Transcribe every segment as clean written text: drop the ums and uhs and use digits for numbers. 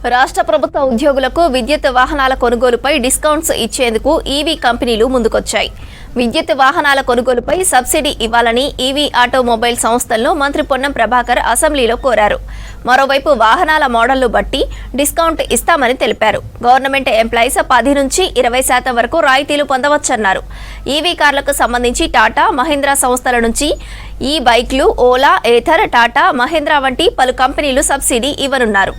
రాష్ట్ర ప్రభుత్వ ఉద్యోగులకు విద్యుత్ వాహనాల కొనుగోలుపై డిస్కౌంట్స్ ఇచ్చేందుకు ఈవీ కంపెనీలు ముందుకొచ్చాయి. విద్యుత్ వాహనాల కొనుగోలుపై సబ్సిడీ ఇవ్వాలని ఈవీ ఆటోమొబైల్ సంస్థలను మంత్రి పొన్నం ప్రభాకర్ అసెంబ్లీలో కోరారు. మరోవైపు వాహనాల మోడళ్లు బట్టి డిస్కౌంట్ ఇస్తామని తెలిపారు. గవర్నమెంట్ ఎంప్లాయీస్ 10 నుంచి 20% వరకు రాయితీలు పొందవచ్చన్నారు. ఈవీ కార్లకు సంబంధించి టాటా, మహీంద్రా సంస్థల నుంచి ఈ బైక్లు, ఓలా, ఏథర్, టాటా, మహీంద్రా వంటి పలు కంపెనీలు సబ్సిడీ ఇవ్వనున్నారు.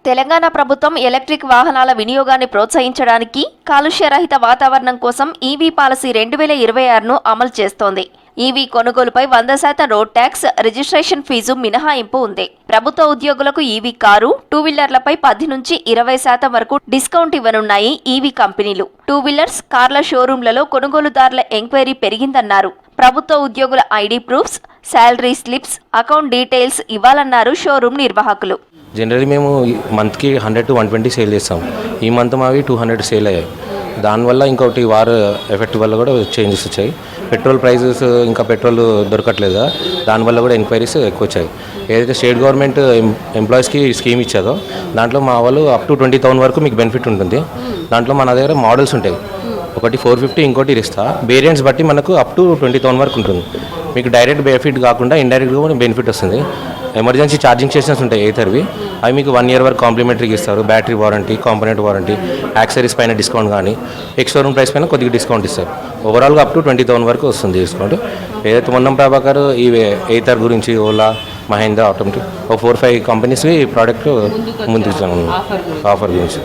తెలంగాణ ప్రభుత్వం ఎలక్ట్రిక్ వాహనాల వినియోగాన్ని ప్రోత్సహించడానికి కాలుష్యరహిత వాతావరణం కోసం ఈవీ పాలసీ 2026ను అమలు చేస్తోంది. ఈవీ కొనుగోలుపై 100% రోడ్ ట్యాక్స్, రిజిస్ట్రేషన్ ఫీజు మినహాయింపు ఉంది. ప్రభుత్వ ఉద్యోగులకు ఈవీ కారు, 2 వీలర్లపై 10 నుంచి 20% వరకు డిస్కౌంట్ ఇవ్వనున్నాయి ఈవీ కంపెనీలు. 2 వీలర్స్, కార్ల షోరూంలలో కొనుగోలుదారుల ఎంక్వైరీ పెరిగిందన్నారు. ప్రభుత్వ ఉద్యోగుల ID proofs, salary slips, account details ఇవ్వాలన్నారు షోరూమ్ నిర్వాహకులు. జనరల్లీ మేము మంత్కి 100 to 120 సేల్ చేస్తాం. ఈ మంత్ మావి 200 సేల్ అయ్యాయి. దానివల్ల ఇంకొకటి వార్ ఎఫెక్ట్ వల్ల కూడా చేంజెస్ వచ్చాయి. పెట్రోల్ ప్రైజెస్ ఇంకా పెట్రోల్ దొరకట్లేదు, దానివల్ల కూడా ఎంక్వైరీస్ ఎక్కువ వచ్చాయి. ఏదైతే స్టేట్ గవర్నమెంట్ ఎంప్లాయీస్కి స్కీమ్ ఇచ్చారో దాంట్లో మా వాళ్ళు అప్ టు 20,000 వరకు మీకు బెనిఫిట్ ఉంటుంది. దాంట్లో మన దగ్గర మోడల్స్ ఉంటాయి. ఒకటి 450, ఇంకోటి ఇస్తా. వేరియంట్స్ బట్టి మనకు అప్ టు 20,000 వరకు ఉంటుంది. మీకు డైరెక్ట్ బెనిఫిట్ కాకుండా ఇండైరెక్ట్గా కూడా బెనిఫిట్ వస్తుంది. ఎమర్జెన్సీ ఛార్జింగ్ స్టేషన్స్ ఉంటాయి ఏథర్వి, అవి మీకు 1 year వరకు కాంప్లిమెంటరీకి ఇస్తారు. Battery warranty, component warranty, accessories పైన డిస్కౌంట్ కానీ ఎక్స్షోరూమ్ ప్రైస్ పైన కొద్దిగా డిస్కౌంట్ ఇస్తారు. ఓవరాల్గా అప్ టు 20,000 వరకు వస్తుంది డిస్కౌంట్. ఏదైతే పొన్నం ప్రభాకర్ ఈ ఏథర్ గురించి, ఓలా, మహీంద్రా ఆటోమేటిక్ ఒక 4-5 కంపెనీస్కి ఈ ప్రోడక్ట్ ముందుకు ఇచ్చాము ఆఫర్ గురించి.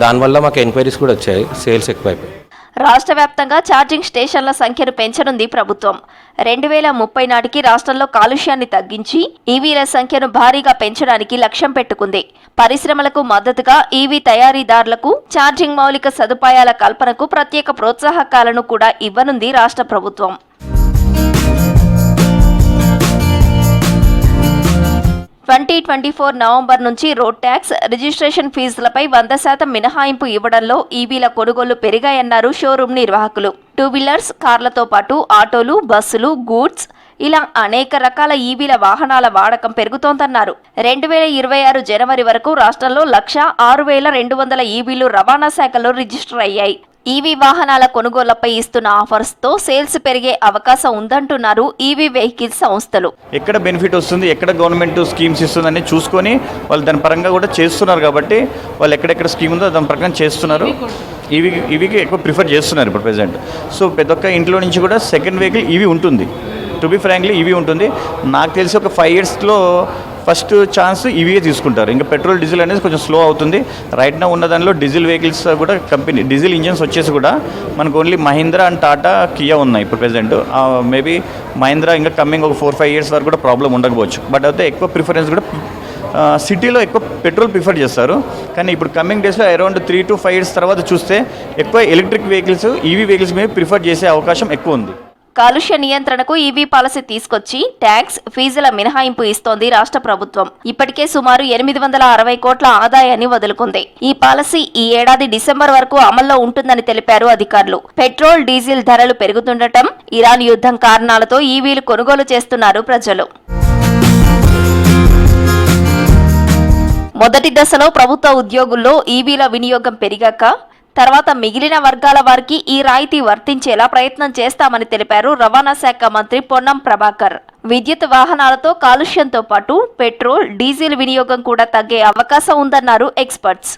దానివల్ల మాకు ఎంక్వైరీస్ కూడా వచ్చాయి, సేల్స్ ఎక్కువైపోయాయి. రాష్ట్ర వ్యాప్తంగా ఛార్జింగ్ స్టేషన్ల సంఖ్యను పెంచనుంది ప్రభుత్వం. 2030 నాటికి రాష్ట్రంలో కాలుష్యాన్ని తగ్గించి ఈవీల సంఖ్యను భారీగా పెంచడానికి లక్ష్యం పెట్టుకుంది. పరిశ్రమలకు మద్దతుగా ఈవీ తయారీదారులకు ఛార్జింగ్ మౌలిక సదుపాయాల కల్పనకు ప్రత్యేక ప్రోత్సాహకాలను కూడా ఇవ్వనుంది రాష్ట్ర ప్రభుత్వం. నవంబర్ నుంచి రోడ్ ట్యాక్స్, రిజిస్ట్రేషన్ ఫీజులపై 100% మినహాయింపు ఇవ్వడంలో ఈవీల కొనుగోళ్లు పెరిగాయన్నారు షోరూమ్ నిర్వాహకులు. 2 వీలర్స్, కార్లతో పాటు ఆటోలు, బస్సులు, గూడ్స్ ఇలా అనేక రకాల ఈవీల వాహనాల వాడకం పెరుగుతోందన్నారు. 2026 జనవరి వరకు రాష్ట్రంలో 1,06,200 ఈవీలు రవాణా శాఖలో రిజిస్టర్ అయ్యాయి. ఈవీ వాహనాల కొనుగోళ్లపై ఇస్తున్న ఆఫర్స్తో సేల్స్ పెరిగే అవకాశం ఉందంటున్నారు ఈవీ వెహికల్స్ సంస్థలు. ఎక్కడ బెనిఫిట్ వస్తుంది, ఎక్కడ గవర్నమెంట్ స్కీమ్స్ ఇస్తుందని చూసుకొని వాళ్ళు దాని పరంగా కూడా చేస్తున్నారు. కాబట్టి వాళ్ళు ఎక్కడెక్కడ స్కీమ్ ఉందో దాని ప్రకారం చేస్తున్నారు. ఈవీకి ఎక్కువ ప్రిఫర్ చేస్తున్నారు ఇప్పుడు ప్రెజెంట్. సో ప్రతి ఒక్క ఇంట్లో నుంచి కూడా సెకండ్ వెహికల్ ఈవీ ఉంటుంది. టు బి ఫ్రాంక్లీ ఈవీ ఉంటుంది. నాకు తెలిసి ఒక 5 yearsలో ఫస్ట్ ఛాన్స్ ఈవీఏ తీసుకుంటారు. ఇంకా పెట్రోల్, డీజిల్ అనేది కొంచెం స్లో అవుతుంది. రైట్ నా ఉన్న దానిలో డీజిల్ వెహికల్స్ కూడా కంపెనీ డీజిల్ ఇంజన్స్ వచ్చేసి కూడా మనకు only Mahindra and Tata, Kia ఉన్నాయి ఇప్పుడు ప్రెజెంట్. మేబీ మహీంద్రా ఇంకా కమింగ్ ఒక 4-5 years వరకు కూడా ప్రాబ్లం ఉండకపోవచ్చు. బట్ అయితే ఎక్కువ ప్రిఫరెన్స్ కూడా సిటీలో ఎక్కువ పెట్రోల్ ప్రిఫర్ చేస్తారు. కానీ ఇప్పుడు కమింగ్ డేస్లో అరౌండ్ 3 to 5 years తర్వాత చూస్తే ఎక్కువ ఎలక్ట్రిక్ వెహికల్స్, ఈవీ వెహికల్స్ మీద ప్రిఫర్ చేసే అవకాశం ఎక్కువ ఉంది. కాలుష్య నియంత్రణకు ఈవీ పాలసీ తీసుకొచ్చి ట్యాక్స్, ఫీజుల మినహాయింపు ఇస్తోంది రాష్ట్ర ప్రభుత్వం. ఇప్పటికే సుమారు 860 కోట్ల ఆదాయాన్ని వదులుకుంది. ఈ పాలసీ ఈ ఏడాది డిసెంబర్ వరకు అమల్లో ఉంటుందని తెలిపారు అధికారులు. పెట్రోల్, డీజిల్ ధరలు పెరుగుతుండటం, ఇరాన్ యుద్ధం కారణాలతో ఈవీలు కొనుగోలు చేస్తున్నారు ప్రజలు. మొదటి దశలో ప్రభుత్వ ఉద్యోగుల్లో ఈవీల వినియోగం పెరిగాక తర్వాత మిగిలిన వర్గాల వారికి ఈ రాయితీ వర్తించేలా ప్రయత్నం చేస్తామని తెలిపారు రవాణా శాఖ మంత్రి పొన్నం ప్రభాకర్. విద్యుత్ వాహనాలతో కాలుష్యంతో పాటు పెట్రోల్, డీజిల్ వినియోగం కూడా తగ్గే అవకాశం ఉందన్నారు ఎక్స్పర్ట్స్.